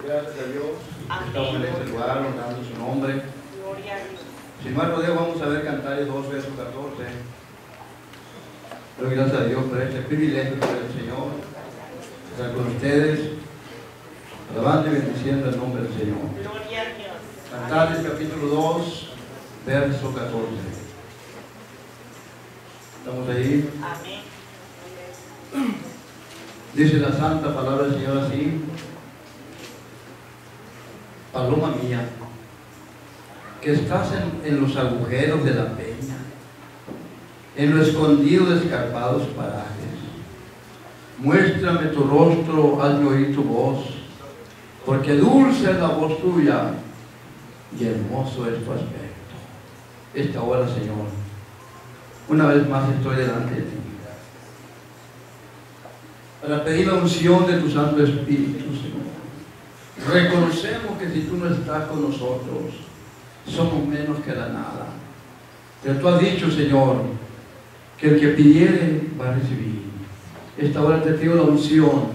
Gracias a Dios. Amén. Estamos en este lugar honrando su nombre. Gloria a Dios. Sin más rodeo, vamos a ver Cantares 2, verso 14. Doy gracias a Dios por este privilegio del Señor. Estar con ustedes, alabando y bendiciendo el nombre del Señor. Gloria a Dios. Cantares capítulo 2, verso 14. ¿Estamos ahí? Amén. Dice la santa palabra del Señor así: paloma mía, que estás en los agujeros de la peña, en lo escondido de escarpados parajes, muéstrame tu rostro, hazme oír tu voz, porque dulce es la voz tuya y hermoso es tu aspecto. Esta hora, Señor, una vez más estoy delante de ti para pedir la unción de tu Santo Espíritu, Señor. Reconocemos que si tú no estás con nosotros, somos menos que la nada. Pero tú has dicho, Señor, que el que pidiere va a recibir. Esta hora te pido la unción,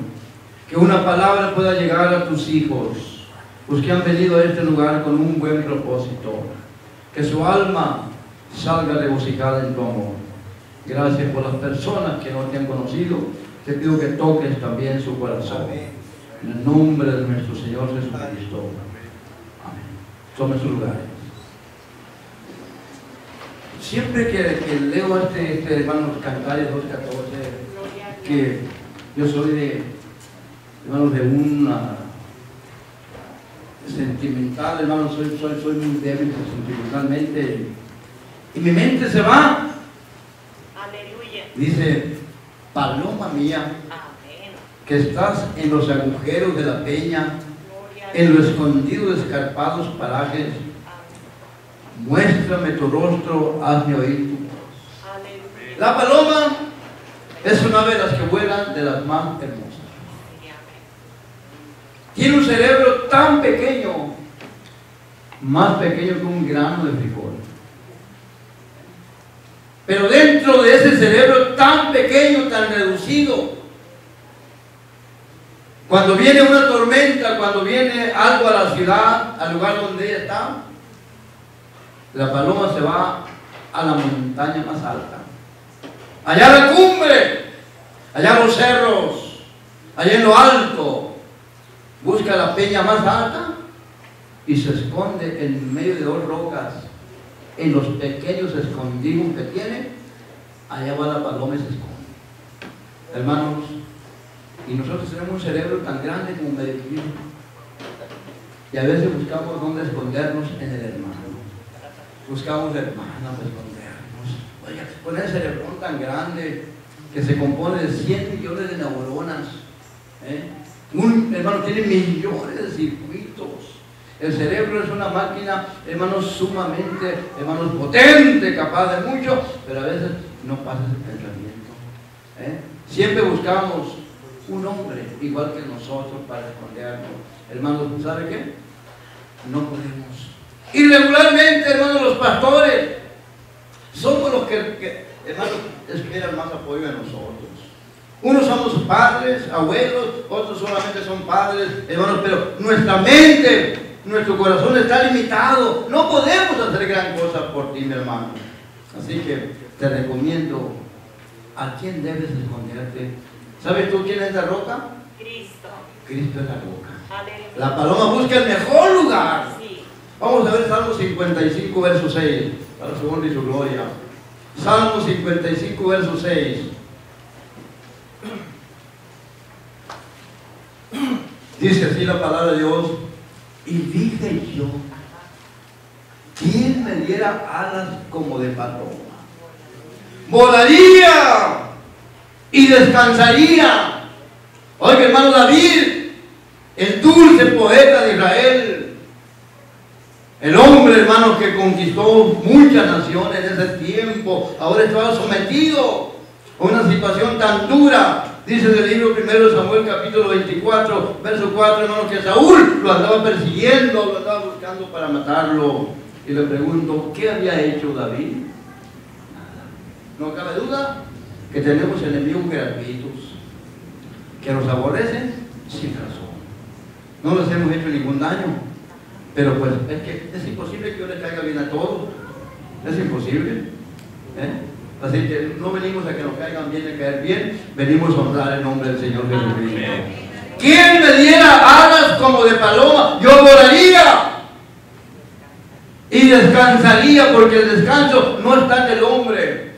que una palabra pueda llegar a tus hijos, los que han venido a este lugar con un buen propósito, que su alma salga regocijada en tu amor. Gracias por las personas que no te han conocido. Te pido que toques también su corazón. En el nombre de nuestro Señor Jesucristo. Amén. Tome sus lugares. Siempre que leo hermanos, Cantares 2:14, que yo soy de, hermanos, de una sentimental, hermanos, soy muy débil sentimentalmente, y mi mente se va. Aleluya. Dice: paloma mía, Amén. que estás en los agujeros de la peña, Gloria a en lo Dios. escondido de escarpados parajes, Amén. muéstrame tu rostro, hazme oír tu voz. Aleluya. La paloma es una de las que vuelan, de las más hermosas. Tiene un cerebro tan pequeño, más pequeño que un grano de frijol. Pero dentro de ese cerebro tan pequeño, tan reducido, cuando viene una tormenta, cuando viene algo a la ciudad, al lugar donde ella está, la paloma se va a la montaña más alta, allá a la cumbre, allá a los cerros, allá en lo alto, busca la peña más alta y se esconde en medio de dos rocas, en los pequeños escondidos que tiene. Allá va la paloma y se esconde. Hermanos, y nosotros tenemos un cerebro tan grande como Medellín, y a veces buscamos dónde escondernos en el hermano. Buscamos hermanos para escondernos. Oiga, con ese cerebrón tan grande que se compone de 100 millones de neuronas, un hermano tiene millones de circuitos. El cerebro es una máquina, hermanos, sumamente, hermanos, potente, capaz de mucho, pero a veces no pasa ese pensamiento. Siempre buscamos un hombre igual que nosotros para escondernos. Hermanos, ¿sabe qué? No podemos. Y regularmente, hermanos, los pastores somos los que hermanos, esperan más apoyo de nosotros. Unos somos padres, abuelos, otros solamente son padres, hermanos, pero nuestra mente, nuestro corazón está limitado. No podemos hacer gran cosa por ti, mi hermano. Así que te recomiendo a quién debes esconderte. ¿Sabes tú quién es la roca? Cristo. Cristo es la roca. Aleluya. La paloma busca el mejor lugar. Sí. Vamos a ver Salmo 55, verso 6, para su honra y su gloria. Salmo 55, verso 6. Dice así la palabra de Dios: y dije yo, ¿quién me diera alas como de paloma? Volaría y descansaría. Oiga, hermano David, el dulce poeta de Israel, el hombre, hermano, que conquistó muchas naciones en ese tiempo, ahora estaba sometido a una situación tan dura. Dice en el libro 1 de Samuel, capítulo 24, verso 4, hermano, que Saúl lo andaba persiguiendo, lo andaba buscando para matarlo. Y le pregunto, ¿qué había hecho David? Nada. No cabe duda que tenemos enemigos gratuitos, que nos aborrecen sin razón. No les hemos hecho ningún daño. Pero pues es que es imposible que yo les caiga bien a todos. Es imposible. Así que no venimos a que nos caigan bien, a caer bien. Venimos a honrar el nombre del Señor Jesucristo. ¿Quién me diera alas como de paloma? Yo volaría y descansaría, porque el descanso no está en el hombre.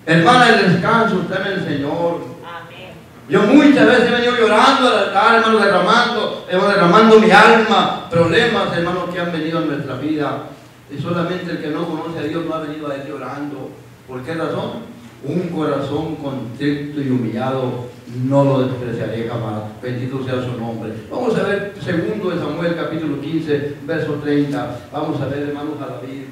Hermana, el descanso está en el Señor. Amén. Yo muchas veces he venido llorando al altar, hermano, derramando mi alma, problemas, hermanos, que han venido a nuestra vida. Y solamente el que no conoce a Dios no ha venido a Él llorando. ¿Por qué razón? Un corazón contrito y humillado no lo despreciaré jamás. Bendito sea su nombre. Vamos a ver 2 de Samuel capítulo 15, verso 30. Vamos a ver, hermanos, a David.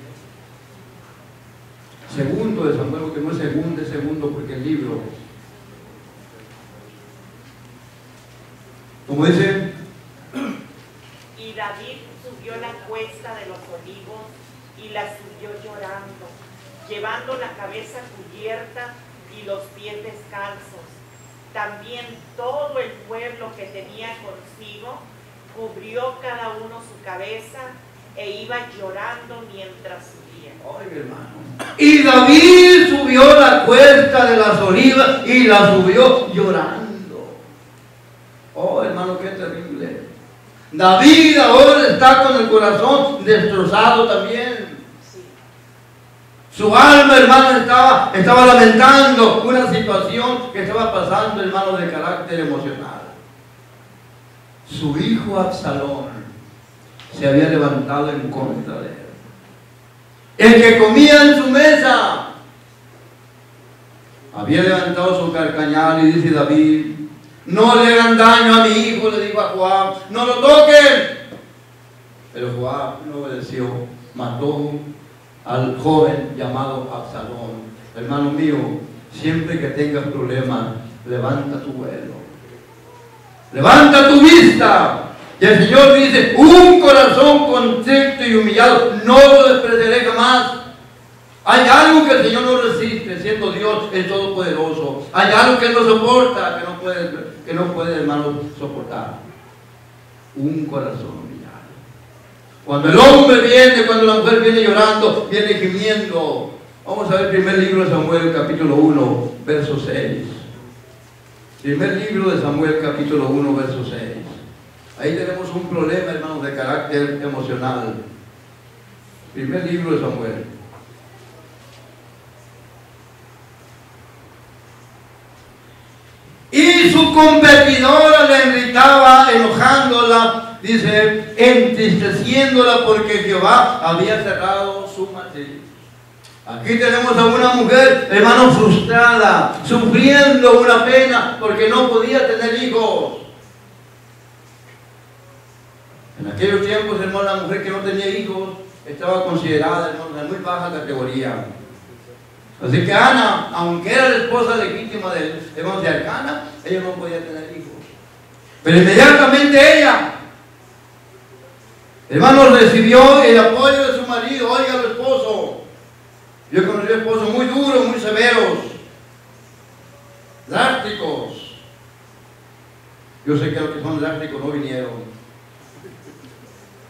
2 de Samuel, porque no es segundo, es segundo, porque el libro, como dice, y David subió la cuesta de los olivos y la subió llorando, llevando la cabeza cubierta y los pies descalzos. También todo el pueblo que tenía consigo cubrió cada uno su cabeza e iba llorando mientras subía. Oye, hermano. Y David subió la cuesta de las olivas y la subió llorando. Oh, hermano, qué terrible. David ahora está con el corazón destrozado también. Su alma, hermano, estaba lamentando una situación que estaba pasando, hermano, de carácter emocional. Su hijo Absalón se había levantado en contra de él. El que comía en su mesa había levantado su carcañal, y dice David: no le hagan daño a mi hijo, le dijo a Joab, no lo toquen. Pero Joab no obedeció, mató al joven llamado Absalón. Hermano mío, siempre que tengas problemas, levanta tu vuelo, levanta tu vista. Y el Señor dice: un corazón contrito y humillado no lo despreciaré jamás. Hay algo que el Señor no resiste, siendo Dios el Todopoderoso. Hay algo que Él no soporta, que no puede, hermano, soportar. Un corazón humillado. Cuando el hombre viene, cuando la mujer viene llorando, viene gimiendo. Vamos a ver el primer libro de Samuel, capítulo 1, verso 6. Primer libro de Samuel, capítulo 1, verso 6. Ahí tenemos un problema, hermanos, de carácter emocional. Primer libro de Samuel. Y su competidora le irritaba, enojándola, dice, entristeciéndola, porque Jehová había cerrado su matriz. Aquí tenemos a una mujer, hermano, frustrada, sufriendo una pena porque no podía tener hijos. En aquellos tiempos, hermano, la mujer que no tenía hijos estaba considerada, hermano, de muy baja categoría. Así que Ana, aunque era la esposa legítima de Arcana, ella no podía tener hijos. Pero inmediatamente ella, hermano, recibió el apoyo de su marido. Oiga, el esposo. Yo conocí esposos muy duros, muy severos, drásticos. Yo sé que los que son drásticos no vinieron.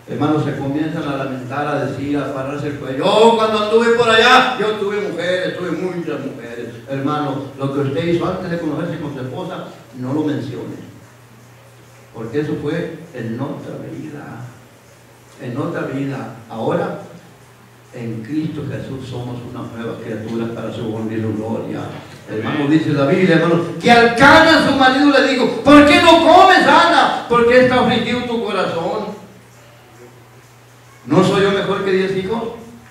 Hermanos, se comienzan a lamentar, a decir, a pararse el cuello. Yo cuando anduve por allá, yo tuve mujeres, tuve muchas mujeres. Hermano, lo que usted hizo antes de conocerse con su esposa, no lo mencione. Porque eso fue en otra vida. En otra vida. Ahora, en Cristo Jesús somos una nueva criatura para su honra y su gloria. Hermano, dice la Biblia, hermano, que Alcana, su marido, le dijo: ¿por qué no comes, Ana? ¿Por qué está afligido tu corazón? ¿No soy yo mejor que 10 hijos?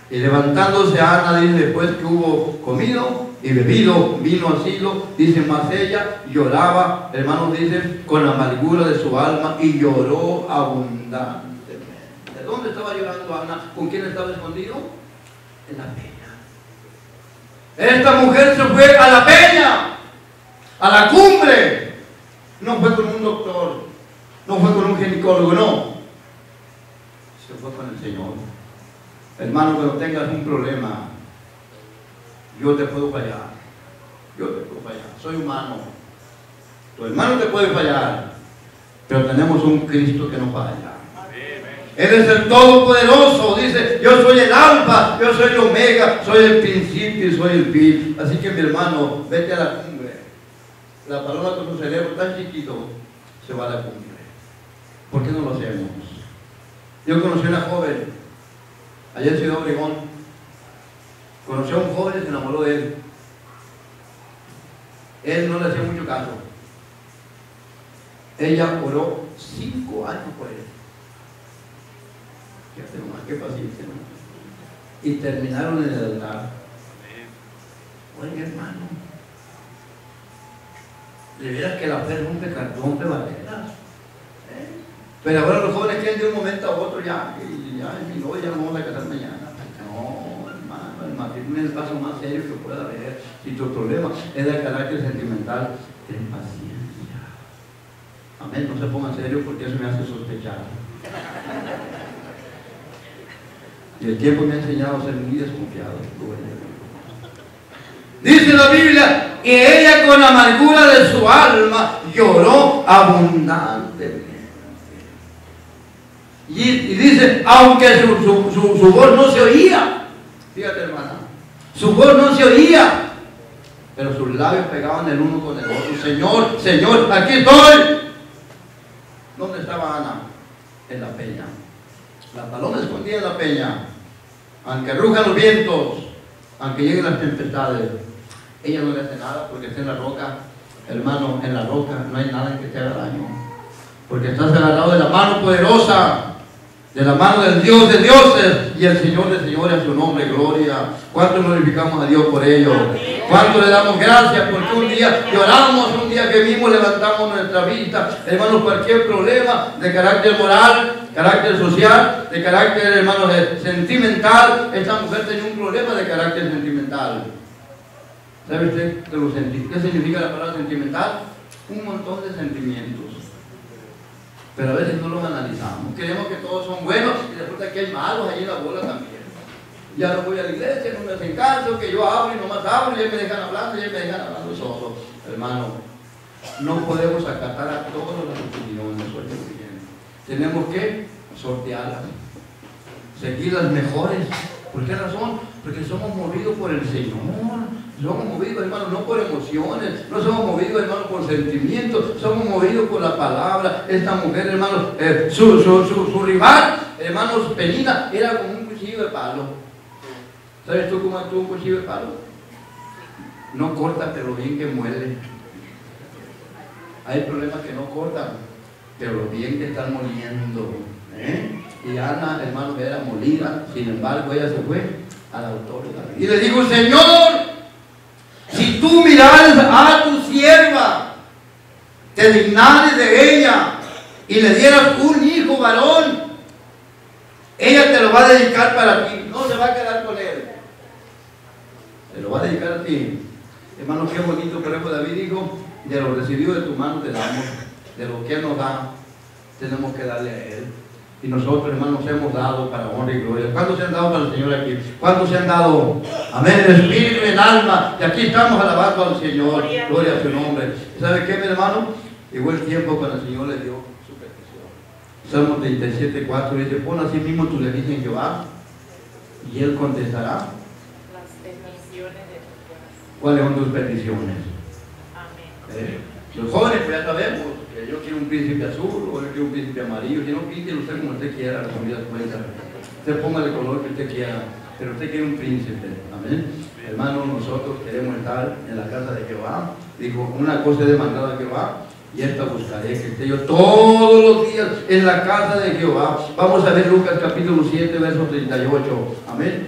Y levantándose Ana, dice, después que hubo comido y bebido vino al silo, dice, mas ella lloraba, hermanos, dice, con la amargura de su alma, y lloró abundantemente. ¿De dónde estaba llorando Ana? ¿Con quién estaba escondido? En la peña. Esta mujer se fue a la peña, a la cumbre. No fue con un doctor, no fue con un ginecólogo, no. Se fue con el Señor. Hermano, cuando tengas un problema, yo te puedo fallar. Yo te puedo fallar. Soy humano. Tu hermano te puede fallar. pero tenemos un Cristo que no falla. Él es el Todopoderoso, dice, yo soy el Alfa, yo soy el Omega, soy el principio y soy el fin. Así que mi hermano, vete a la cumbre. La paloma con su cerebro tan chiquito se va a la cumbre. ¿Por qué no lo hacemos? Yo conocí a una joven, allá en Ciudad Obregón. Conoció a un joven y se enamoró de él. Él no le hacía mucho caso. Ella oró 5 años por él. Fíjate nomás, qué paciencia, ¿no? Y terminaron en el altar. Oye, hermano, de veras que la fe rompe barreras. Pero ahora los jóvenes quieren de un momento a otro ya, y ya es mi novia, ya nos vamos a casar mañana. No, hermano, el matrimonio es el paso más serio que pueda haber. Si tu problema es de carácter sentimental, ten paciencia. Amén, no se pongan serios porque eso me hace sospechar. Y el tiempo me ha enseñado a ser muy desconfiado. Dice la Biblia que ella con la amargura de su alma lloró abundantemente. Y dice, aunque su voz no se oía, fíjate hermana, su voz no se oía, pero sus labios pegaban el uno con el otro. Señor, Señor, aquí estoy. ¿Dónde estaba Ana? En la peña. La paloma escondida en la peña. Aunque rujan los vientos, aunque lleguen las tempestades, ella no le hace nada porque está en la roca. Hermano, en la roca no hay nada que te haga daño, porque estás agarrado de la mano poderosa, de la mano del Dios de dioses y el Señor de señores, a su nombre, gloria. ¿Cuánto glorificamos a Dios por ello? ¿Cuánto le damos gracias? Porque un día lloramos, un día que vimos, levantamos nuestra vista. Hermanos, cualquier problema de carácter moral, carácter social, de carácter, hermanos, sentimental, esta mujer tenía un problema de carácter sentimental. ¿Sabe usted qué significa la palabra sentimental? Un montón de sentimientos. Pero a veces no los analizamos. Creemos que todos son buenos y resulta que hay malos ahí en la bola también. Ya no voy a la iglesia, no me hacen caso, que yo hablo y nomás hablo y ellos me dejan hablando y ellos me dejan hablando solo. Hermano, no podemos acatar a todas las opiniones. Tenemos que sortearlas, seguir las mejores. ¿Por qué razón? Porque somos movidos por el Señor. Somos movidos, hermano, no por emociones, no somos movidos, hermano, por sentimientos, somos movidos por la palabra. Esta mujer, hermano, su rival, hermanos, Penina, era como un cuchillo de palo. ¿Sabes tú cómo actúa un cuchillo de palo? No corta, pero bien que muele. Hay problemas que no cortan, pero bien que están moliendo. Y Ana, hermano, era molida, sin embargo, ella se fue a la autoridad. Y le dijo, Señor, si tú mirares a tu sierva, te dignares de ella y le dieras un hijo varón, ella te lo va a dedicar para ti, no se va a quedar con él, te lo va a dedicar a ti. Hermano, qué bonito, por ejemplo, David dijo, de lo recibido de tu mano te damos, de lo que él nos da, tenemos que darle a él. Y nosotros, hermanos, hemos dado para honra y gloria. ¿Cuántos se han dado para el Señor aquí? ¿Cuántos se han dado? Amén, en espíritu y en alma. Y aquí estamos alabando al Señor. Gloria a su nombre. ¿Sabe qué, mi hermano? Llegó el tiempo cuando el Señor le dio su petición. Salmo 37:4 dice, pon así mismo tu leticia en Jehová y Él contestará las peticiones de tu corazón. ¿Cuáles son tus peticiones? Amén. Los jóvenes, pues ya sabemos. Yo quiero un príncipe azul o yo quiero un príncipe amarillo. Si no, píntelo usted como usted quiera, la comida cuenta. Usted ponga el color que usted quiera, pero usted quiere un príncipe. Amén. Hermanos, nosotros queremos estar en la casa de Jehová. Dijo, una cosa he demandado a Jehová y esta buscaré, que esté yo todos los días en la casa de Jehová. Vamos a ver Lucas capítulo 7, verso 38. Amén.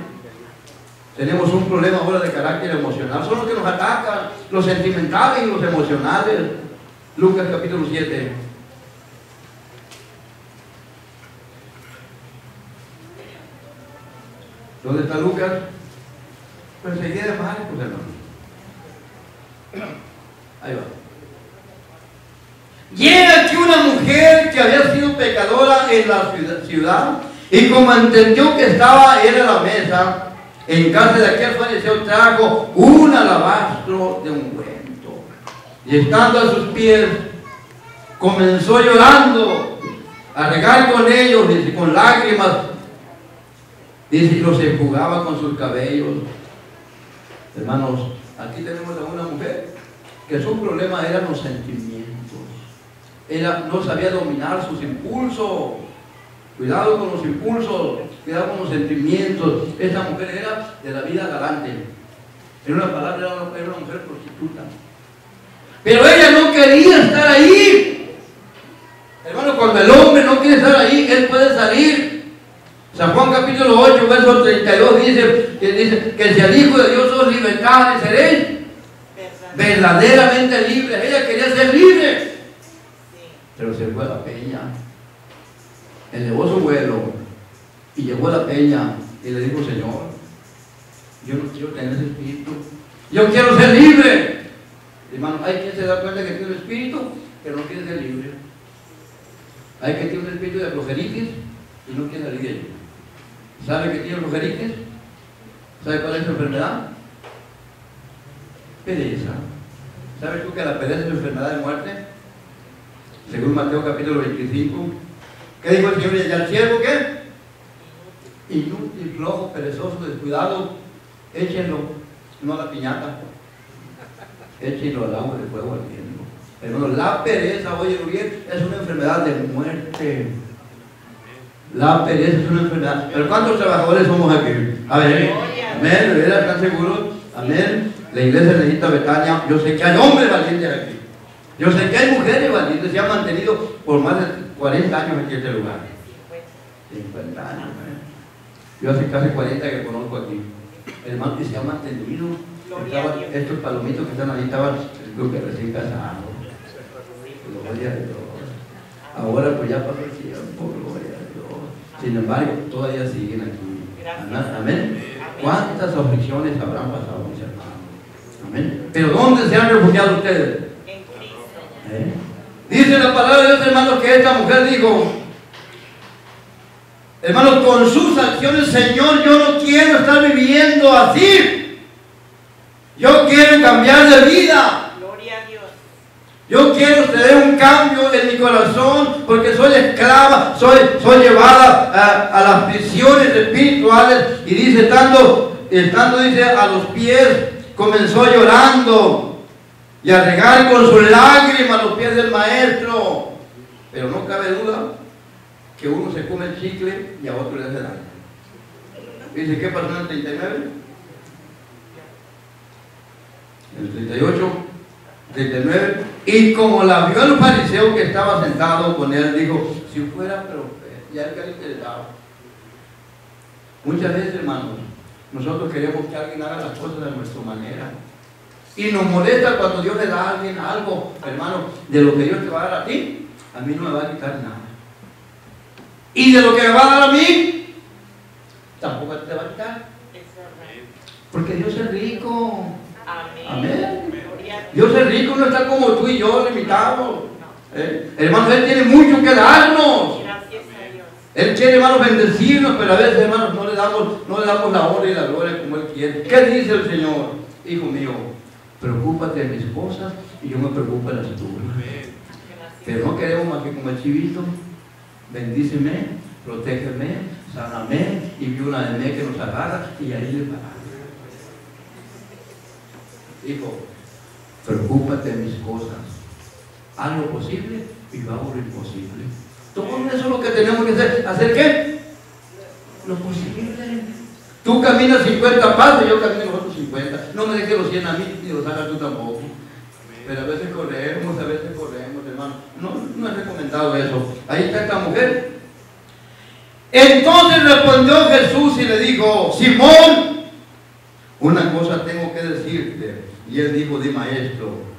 Tenemos un problema ahora de carácter emocional. Son los que nos atacan, los sentimentales y los emocionales. Lucas capítulo 7. ¿Dónde está Lucas? Pues enseguida de Marcos, hermano. Ahí va. Llega aquí una mujer que había sido pecadora en la ciudad y como entendió que estaba él a la mesa, en casa de aquel fariseo trajo un alabastro de ungüento. Y estando a sus pies, comenzó llorando a regar con ellos, dice, con lágrimas, dice, y los enjugaba con sus cabellos. Hermanos, aquí tenemos a una mujer que su problema eran los sentimientos. Ella no sabía dominar sus impulsos. Cuidado con los impulsos, cuidado con los sentimientos. Esta mujer era de la vida galante. En una palabra, era una mujer prostituta. Pero ella no quería estar ahí. Hermano, cuando el hombre no quiere estar ahí, él puede salir. San Juan capítulo 8, verso 32 dice que si el Hijo de Dios os libertad, seréis verdaderamente libres. Ella quería ser libre, pero se fue a la peña. Elevó su vuelo y llegó a la peña y le dijo: Señor, yo no quiero tener ese espíritu, yo quiero ser libre. Hermano, hay quien se da cuenta que tiene un espíritu que no quiere ser libre. Hay quien tiene un espíritu de flojeritis y no quiere salir de ello. ¿Sabe que tiene flojeritis? ¿Sabe cuál es su enfermedad? Pereza. ¿Sabes tú que la pereza es su enfermedad de muerte? Según Mateo capítulo 25. ¿Qué dijo el Señor? ¿Y al siervo qué? Inútil, flojo, perezoso, descuidado, échenlo, no a la piñata, échenlo al agua de fuego ardiendo. Hermano, la pereza, oye bien, es una enfermedad de muerte. La pereza es una enfermedad. Pero ¿cuántos trabajadores somos aquí? A ver, amén, ¿verdad? ¿Están seguros? Amén. La iglesia necesita Betania. Yo sé que hay hombres valientes aquí. Yo sé que hay mujeres valientes. Se han mantenido por más de 40 años aquí en este lugar. 50 años. Yo hace casi 40 que conozco aquí. Hermano, que se ha mantenido. Estos palomitos que están ahí estaban recién casados. Gloria a Dios. Ahora pues ya pasó el tiempo, gloria a Dios. Sin embargo, todavía siguen aquí. Amén. ¿Cuántas aflicciones habrán pasado, mis hermanos? Amén. Pero ¿dónde se han refugiado ustedes? En Cristo. Dice la palabra de Dios, hermanos, que esta mujer dijo: hermanos, con sus acciones, Señor, yo no quiero estar viviendo así. Yo quiero cambiar de vida. Gloria a Dios. Yo quiero tener un cambio en mi corazón, porque soy esclava, soy llevada a las prisiones espirituales. Y dice, estando dice, a los pies, comenzó llorando y a regar con sus lágrimas los pies del maestro. Pero no cabe duda que uno se come el chicle y a otro le hace daño. Dice, ¿qué pasó en el 39? En el 38, 39, y como la vio el fariseo que estaba sentado con él, dijo: si fuera profeta, ya el que le interesaba. Muchas veces, hermanos, nosotros queremos que alguien haga las cosas de nuestra manera. Y nos molesta cuando Dios le da a alguien algo, hermano, de lo que Dios te va a dar a ti, a mí no me va a quitar nada. Y de lo que me va a dar a mí, tampoco te va a quitar. Porque Dios es rico. Amén. Amén. Dios es rico, no está como tú y yo, limitados. Hermanos, Él tiene mucho que darnos. Gracias a Dios. Él quiere, hermanos, bendecirnos, pero a veces, hermanos, no le damos la honra y la gloria como Él quiere. ¿Qué dice el Señor? Hijo mío, preocúpate de mis cosas y yo me preocupo de las tuyas. Pero no queremos más que como el chivito: bendíceme, protégeme, sáname, y vi una de mí que nos agarra y ahí le paramos. Hijo, preocúpate de mis cosas, haz lo posible y yo hago lo imposible. Todo eso es lo que tenemos que hacer. ¿Hacer qué? Lo posible. Tú caminas 50 pasos, yo camino los otros 50. No me dejes los 100 a mí ni los hagas tú tampoco. Pero a veces corremos, hermano. No es recomendado eso. Ahí está esta mujer. Entonces respondió Jesús y le dijo: Simón, una cosa tengo que decirte. Y él dijo: di, maestro.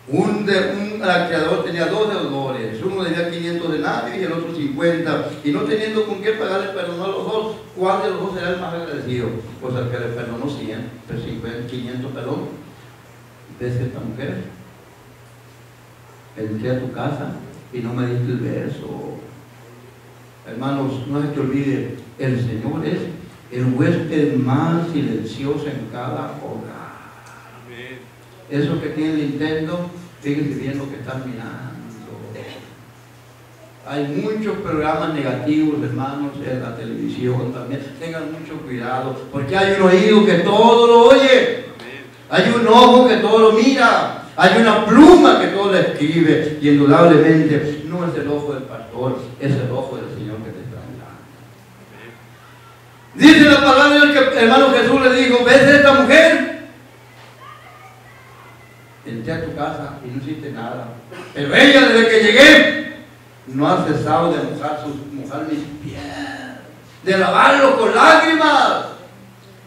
Un creador tenía 2 deudores, uno debía 500 denarios y el otro 50, y no teniendo con qué pagarle, perdonó a los dos. ¿Cuál de los dos será el más agradecido? Pues al que le perdonó 100, pero 500 perdón. ¿Ves esta mujer? Entré a tu casa y no me diste el beso. Hermanos, no se te olvide, el Señor es el huésped más silencioso en cada hogar. Eso que tiene el Nintendo, fíjense bien lo que están mirando. Hay muchos programas negativos, hermanos, en la televisión también. Tengan mucho cuidado, porque hay un oído que todo lo oye. Hay un ojo que todo lo mira. Hay una pluma que todo lo escribe. Y indudablemente no es el ojo del pastor, es el ojo del Señor que te está mirando. Dice la palabra del que hermano Jesús le dijo: ¿ves esta mujer? Entré a tu casa y no hiciste nada. Pero ella, desde que llegué, no ha cesado de mojar mis pies, de lavarlos con lágrimas,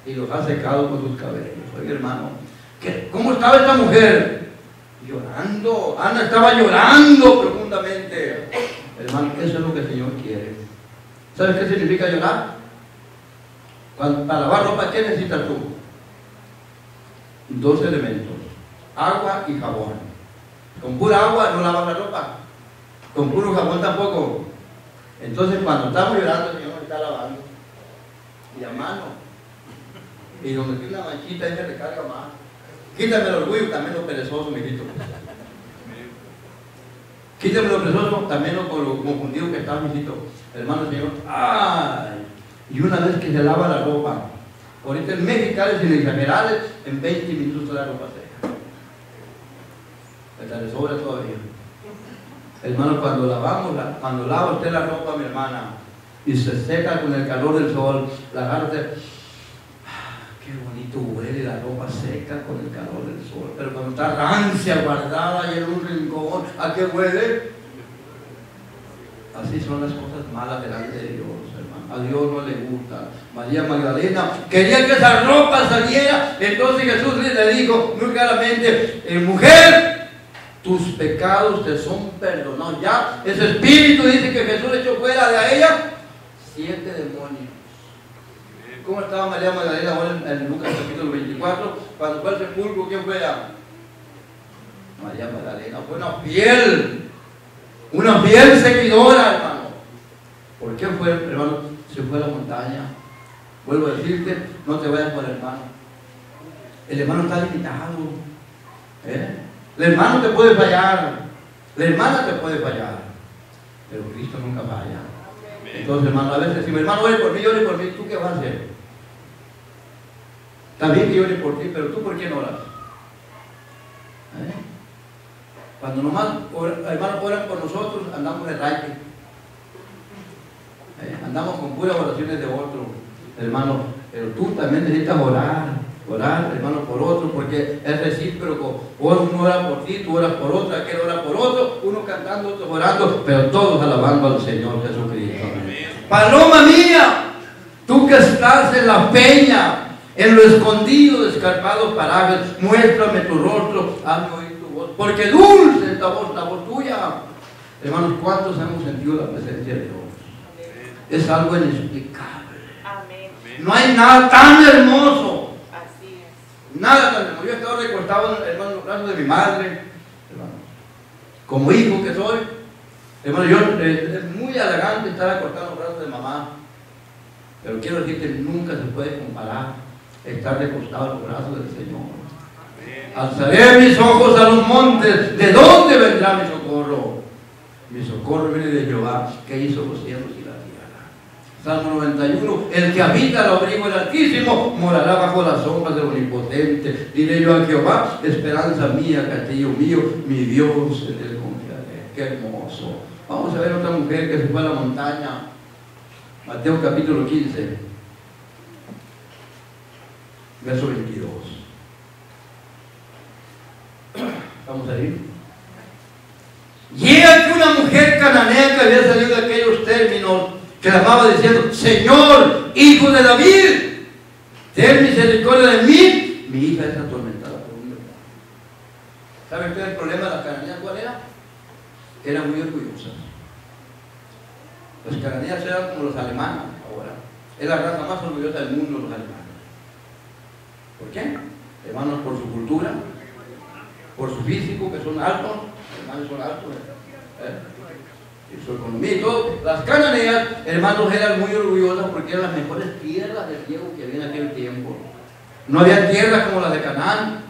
y los ha secado con sus cabellos. Oye, hermano, ¿cómo estaba esta mujer? Llorando. Ana estaba llorando profundamente. Hermano, eso es lo que el Señor quiere. ¿Sabes qué significa llorar? Para lavar ropa, ¿qué necesitas tú? 2 elementos: agua y jabón. Con pura agua no lavas la ropa, con puro jabón tampoco. Entonces, cuando estamos llorando, el Señor nos está lavando, y a mano, y donde tiene una manchita, ella recarga más. Quítame el orgullo, también lo perezoso, mijito. Quítame lo perezoso, también lo confundido que está, mijito. Hermano, el Señor, ¡ay! Y una vez que se lava la ropa, ahorita en Mexicali, sin exagerar, en 20 minutos la ropa seca. Hasta le sobra todavía. Hermano, cuando lava usted la ropa, mi hermana, y se seca con el calor del sol, la agarra, qué bonito huele la ropa seca con el calor del sol. Pero cuando está rancia, guardada y en un rincón, ¿a qué huele? Así son las cosas malas delante de Dios, hermano. A Dios no le gusta. María Magdalena quería que esa ropa saliera. Entonces Jesús le dijo muy claramente: mujer, tus pecados te son perdonados. Ya, ese espíritu dice que Jesús echó fuera de ella 7 demonios. ¿Cómo estaba María Magdalena ahora en Lucas capítulo 24? Cuando fue al sepulcro, ¿quién fue ella? María Magdalena. Fue una fiel seguidora, hermano. ¿Por qué fue, hermano? Se fue a la montaña. Vuelvo a decirte, no te vayas por el hermano. El hermano está limitado. El hermano te puede fallar, la hermana te puede fallar, pero Cristo nunca falla. Entonces, hermano, a veces si mi hermano ore por mí, ¿tú qué vas a hacer? Está bien que yo ore por ti, pero ¿tú por qué no oras? Cuando nomás hermanos oran por nosotros, andamos de raque. Andamos con puras oraciones de otro, hermano, pero tú también necesitas orar, hermano, por otro, porque es recíproco. Uno ora por ti, tú oras por otro, aquel ora por otro, uno cantando, otro orando, pero todos alabando al Señor Jesucristo. Paloma mía, tú que estás en la peña, en lo escondido de escarpados parajes, muéstrame tu rostro, hazme oír tu voz, porque dulce es la voz tuya. Hermanos, ¿cuántos hemos sentido la presencia de Dios? Es algo inexplicable. Amén. No hay nada tan hermoso. Así es. Nada tan hermoso. Yo he estado recostado, hermano, en los brazos de mi madre, hermano, como hijo que soy. Hermano, es muy halagante estar acostado en los brazos de mamá, pero quiero decir que nunca se puede comparar estar recostado en los brazos del Señor. Alzaré mis ojos a los montes, ¿de dónde vendrá mi socorro? Mi socorro viene de Jehová, que hizo los cielos y la tierra. Salmo 91, el que habita al abrigo del Altísimo morará bajo las sombras del Omnipotente. Diré yo a Jehová, esperanza mía, castillo mío, mi Dios, en él confiaré. Qué hermoso. Vamos a ver otra mujer que se fue a la montaña. Mateo capítulo 15, verso 22. Vamos a ir. Y he aquí una mujer cananea que había salido de aquellos términos, clamaba diciendo: Señor, hijo de David, ten misericordia de mí, mi hija es atormentada por un demonio. ¿Saben ustedes el problema de las cananeas cuál era? Eran muy orgullosas. Los cananeas eran como los alemanes ahora. Es la raza más orgullosa del mundo, los alemanes. ¿Por qué? Hermanos, por su cultura, por su físico, que son altos. Hermanos, son altos, y su economía y todo. Las cananeas, hermanos, eran muy orgullosas porque eran las mejores tierras del cielo que había en aquel tiempo. No había tierras como las de Canaán.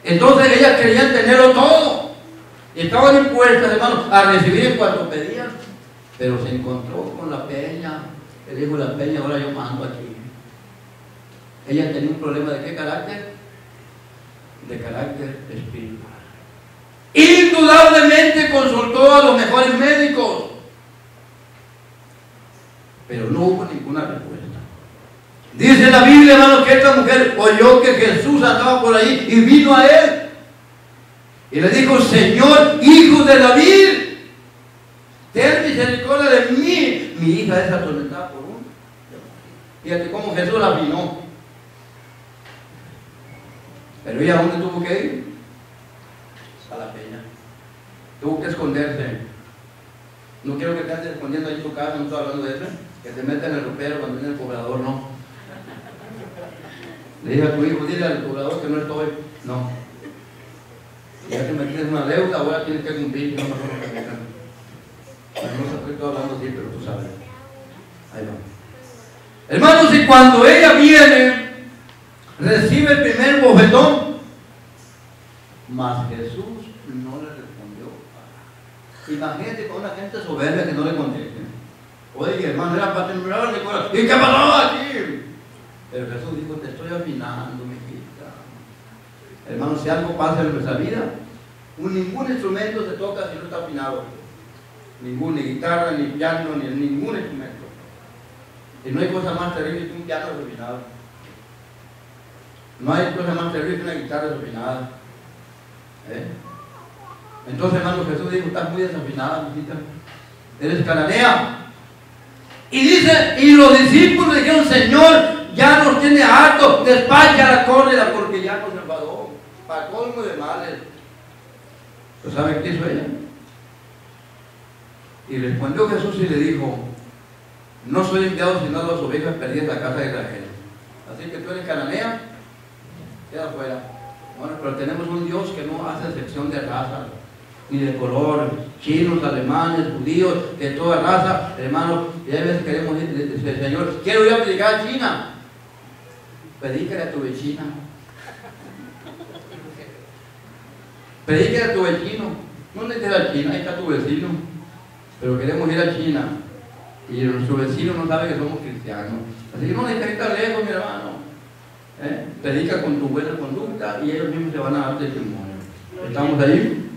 Entonces ellas querían tenerlo todo. Estaban dispuestas, hermanos, a recibir en cuanto pedían, pero se encontró con la peña. Le dijo la peña, ahora yo mando aquí. Ella tenía un problema de qué carácter? De carácter espiritual. Indudablemente consultó a los mejores médicos, pero no hubo ninguna respuesta. Dice la Biblia, hermano, que esta mujer oyó que Jesús andaba por ahí y vino a él y le dijo: Señor, hijo de David, ten misericordia de mí. Mi hija es atormentada por un demonio. Fíjate cómo Jesús la vino. Pero ella, ¿a dónde tuvo que ir? A la peña. Tuvo que esconderse. No quiero que te andes escondiendo ahí en tu casa, no estoy hablando de eso. Que te metan en el ropero cuando viene el cobrador, no. Le dije a tu hijo, dile al cobrador que no estoy. No. Ya que me tienes una deuda, ahora tienes que cumplir. No me acuerdo que me canto. No sé, estoy hablando así, pero tú sabes. Ahí va. Hermanos, y cuando ella viene, recibe el primer bofetón, mas Jesús no le respondió. Imagínate con una gente soberbia que no le conteste. Oye, hermano, era para temblar el corazón. ¿Y qué pasó aquí? Pero Jesús dijo: te estoy afinando, mi hijita. Hermano, si algo pasa en nuestra vida, ningún instrumento se toca si no está afinado. Ningún, ni guitarra, ni piano, ni ningún instrumento. Y no hay cosa más terrible que un piano desafinado. No hay cosa más terrible que una guitarra desafinada. Entonces, hermano, Jesús dijo: estás muy desafinada, mi hijita. Eres cananea. Y dice, y los discípulos le dijeron: Señor, ya nos tiene harto, despáchala, córrela, porque ya nos enfadó, para colmo de males. ¿Pero sabe qué hizo ella? Y respondió Jesús y le dijo: no soy enviado sino a las ovejas perdidas de la casa de Israel. Así que tú eres cananea, queda afuera. Bueno, pero tenemos un Dios que no hace excepción de raza ni de color, chinos, alemanes, judíos, de toda raza, hermanos. Y a veces queremos decir: Señor, quiero ir a predicar a China. Predícale a tu vecina. Predícale a tu vecino. No necesitas a China, ahí está tu vecino. Pero queremos ir a China. Y nuestro vecino no sabe que somos cristianos. Así que no necesitas estar lejos, mi hermano. Predica con tu buena conducta y ellos mismos te van a dar testimonio. ¿Estamos ahí?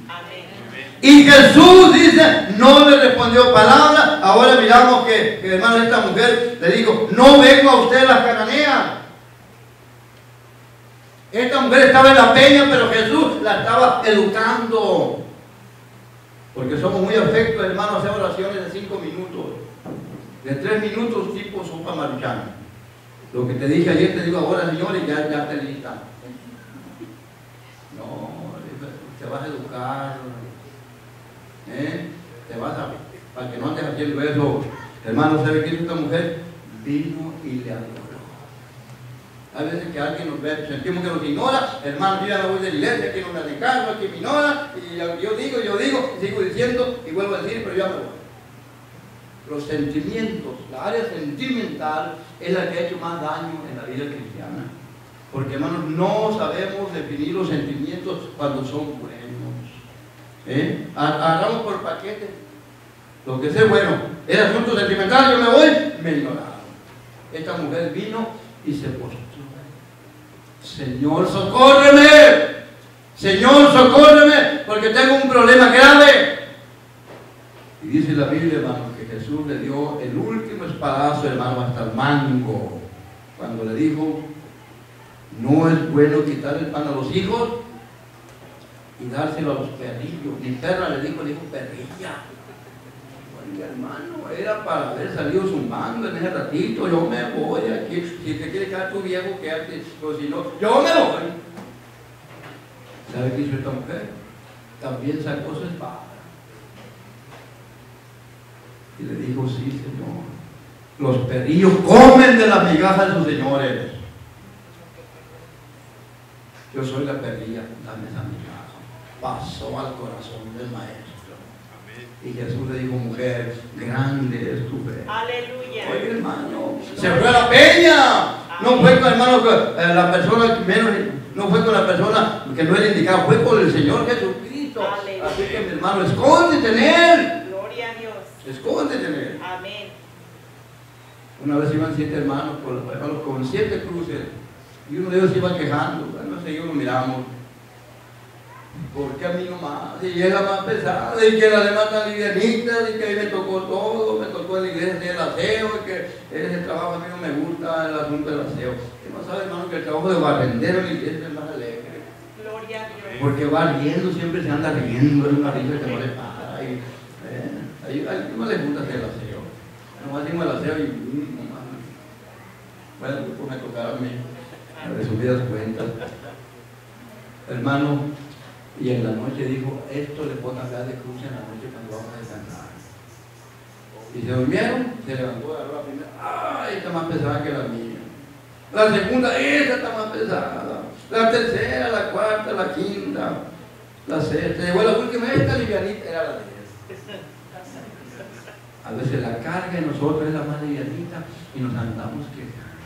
Y Jesús dice, no le respondió palabra. Ahora miramos que hermano, esta mujer le dijo: no vengo a usted las cananeas. Esta mujer estaba en la peña, pero Jesús la estaba educando. Porque somos muy afectos, hermano, a hacer oraciones de 5 minutos. De 3 minutos, tipo sopa maruchana. Lo que te dije ayer, te digo ahora, señores, ya te lista. No, te vas a educar. Te vas a, para que no andes haciendo eso. Hermano, ¿sabe qué hizo esta mujer? Vino y le adoró. Hay veces que alguien nos ve, sentimos que nos ignora. Hermano, yo ya me voy de la iglesia, que no me hace caso, que me ignora, y yo digo, sigo diciendo y vuelvo a decir, pero ya me voy. Los sentimientos, la área sentimental es la que ha hecho más daño en la vida cristiana. Porque, hermanos, no sabemos definir los sentimientos cuando son buenos. Agarramos por paquete lo que sea bueno. El asunto sentimental, yo me voy, me ignoraron. Esta mujer vino y se postró. Señor, socórreme. Señor, socórreme, porque tengo un problema grave. Y dice la Biblia, hermano, que Jesús le dio el último espadazo, hermano, hasta el mango, cuando le dijo: no es bueno quitar el pan a los hijos y dárselo a los perrillos. Mi perra le dijo perrilla. Oiga, hermano, era para haber salido su mango en ese ratito. Yo me voy aquí. Si te quieres quedar tu viejo, quédate. O si no, yo me voy. ¿Sabe qué hizo esta mujer? También sacó su espada y le dijo: sí, Señor, los perrillos comen de las migajas de sus señores. Yo soy la perrilla, dame esa migaja. Pasó al corazón del maestro. Y Jesús le dijo: mujer, grande es tu fe. Aleluya. Oye, hermano, se fue a la peña. No fue con, hermano, la persona menos, no fue con la persona que no era indicada, fue con el Señor Jesucristo. Cristo. Aleluya. Así que mi hermano, escóndete en Él. Gloria a Dios. Escóndete en Él. Amén. Una vez iban 7 hermanos con 7 cruces y uno de ellos iba quejando. Bueno, seguimos lo miramos. ¿Por qué a mí nomás? Y llega más pesada, y que las demás están livianitas, y que a mí me tocó todo, me tocó en la iglesia hacer el aseo, y que ese trabajo a mí no me gusta, el asunto del aseo. Y no sabe, hermano, que el trabajo de barrendero en la iglesia es más alegre. Gloria a Dios. Porque va riendo, siempre se anda riendo, es una risa que no le para. Y, a uno le gusta hacer el aseo. Nomás hicimos el aseo y bueno, pues me tocaron a mí, a resumidas cuentas. Hermano, y en la noche dijo, esto le puedo cambiar de cruz en la noche cuando vamos a descansar. Y se durmieron, se levantó, agarró la primera, ¡ay! Está más pesada que la mía. La segunda, esta está más pesada. La tercera, la cuarta, la quinta, la sexta. Llegó la última, esta livianita era la 10. A veces la carga de nosotros es la más livianita y nos andamos quejando.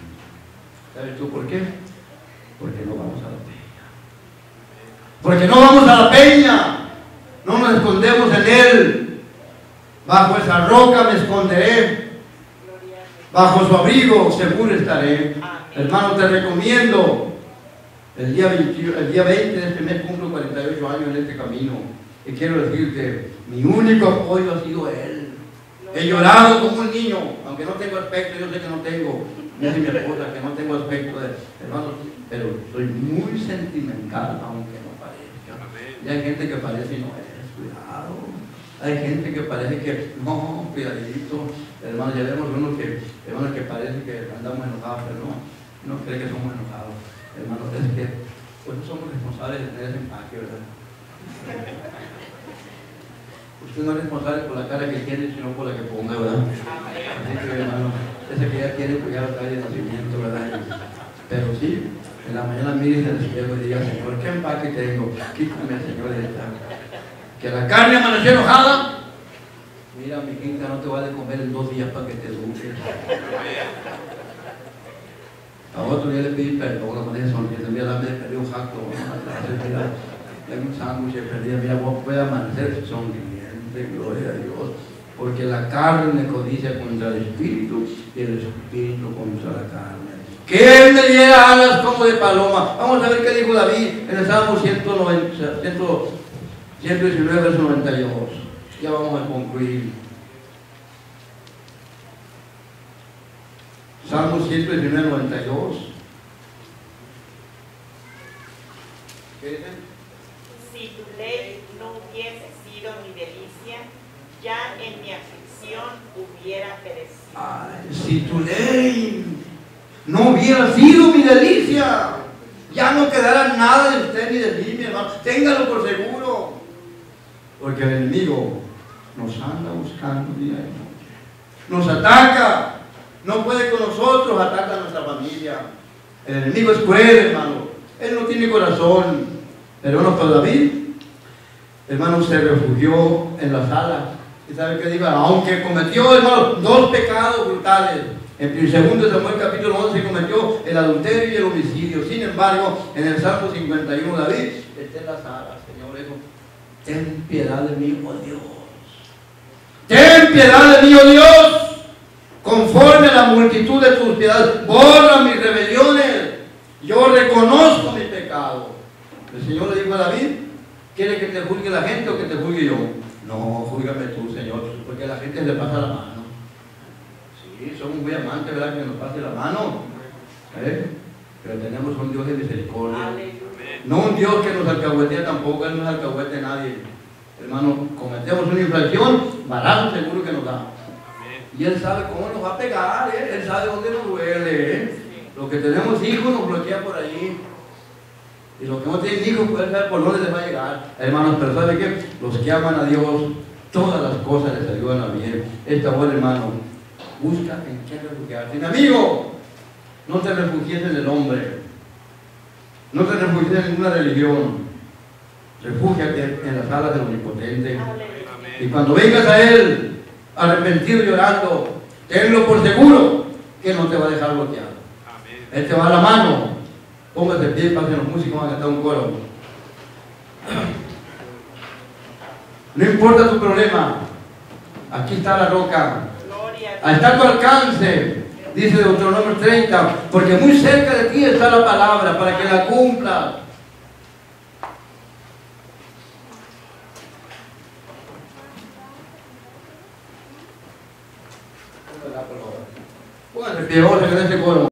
¿Sabes tú por qué? Porque no vamos a la peña. Porque no vamos a la peña. No nos escondemos en Él. Bajo esa roca me esconderé. Bajo su abrigo seguro estaré. Hermano, te recomiendo. El día 20 de este mes cumplo 48 años en este camino. Y quiero decirte, mi único apoyo ha sido Él. He llorado como un niño, aunque no tengo aspecto, yo sé que no tengo. Dice mi esposa que no tengo aspecto de hermano, pero soy muy sentimental, aunque no parezca. Y hay gente que parece y no es, cuidado. Hay gente que parece que, no, cuidadito. Hermano, ya vemos unos que parece que andamos enojados, pero no cree que somos enojados. Hermano, es que pues no somos responsables de tener ese empaque, ¿verdad? Usted no es responsable por la cara que tiene, sino por la que ponga, ¿verdad? Así que, hermano, ese que ya quiere, pues ya lo trae de nacimiento, ¿verdad? Pero sí, en la mañana mire el espejo y diga, Señor, ¿qué empaque tengo? Quítame, Señor, esta. Que la carne amaneció enojada. Mira, mi hijita, no te va a de comer en 2 días para que te eduques. A otro día le pedí perdón, la manera de sonreír, mira, dame de perder un jacto, mira, dame un sándwich de perdida, mira, vos puedes amanecer sonriente, gloria a Dios, porque la carne codicia contra el espíritu y el espíritu contra la carne. Que Él me diera alas como de paloma. Vamos a ver qué dijo David en el Salmo 119, verso 92. Ya vamos a concluir. Salmo 119, 92. ¿Qué dicen? Si tu ley no hubiese sido mi delicia, ya en mi aflicción hubiera perecido. Ay, si tu ley no hubiera sido mi delicia, ya no quedará nada de usted ni de mí, mi hermano. Téngalo por seguro. Porque el enemigo nos anda buscando día y noche. Nos ataca. No puede con nosotros, ataca a nuestra familia. El enemigo es cruel, hermano. Él no tiene corazón. Pero bueno, para David, hermano, se refugió en las alas. ¿Y sabe qué digo? Aunque cometió, hermano, 2 pecados brutales. En el 2 Samuel capítulo 11 cometió el adulterio y el homicidio. Sin embargo, en el Salmo 51, David está en las alas. Señor, dijo, ten piedad de mí, oh Dios. Ten piedad de mí, oh Dios. Conforme a la multitud de tus piedades, borra mis rebeliones. Yo reconozco mi pecado. El Señor le dijo a David, ¿quiere que te juzgue la gente o que te juzgue yo? No, júzgame tú, Señor, porque a la gente le pasa la mano. Sí, somos muy amantes, ¿verdad? Que nos pase la mano. Pero tenemos un Dios de misericordia. No un Dios que nos alcahuetea tampoco, Él no es alcahuete de nadie. Hermano, cometemos una infracción, barato seguro que nos da. Y Él sabe cómo nos va a pegar, Él sabe dónde nos duele. Los que tenemos hijos nos bloquean por ahí. Y los que no tienen hijos pueden saber por dónde les va a llegar. Hermanos, pero ¿sabe qué? Los que aman a Dios, todas las cosas les ayudan a bien. Esta hora, hermano, busca en qué refugiarte. Mi amigo, no te refugies en el hombre. No te refugies en ninguna religión. Refúgiate en las alas del Omnipotente. Y cuando vengas a Él, arrepentido y llorando, tenlo por seguro que no te va a dejar bloqueado. Él te va a la mano. Póngase de pie, pasen los músicos, van a cantar un coro. No importa tu problema, aquí está la roca. Gloria. Está a tu alcance, dice Deuteronomio 30, porque muy cerca de ti está la palabra para que la cumplas. Pónganse pie, vamos a sacar este coro.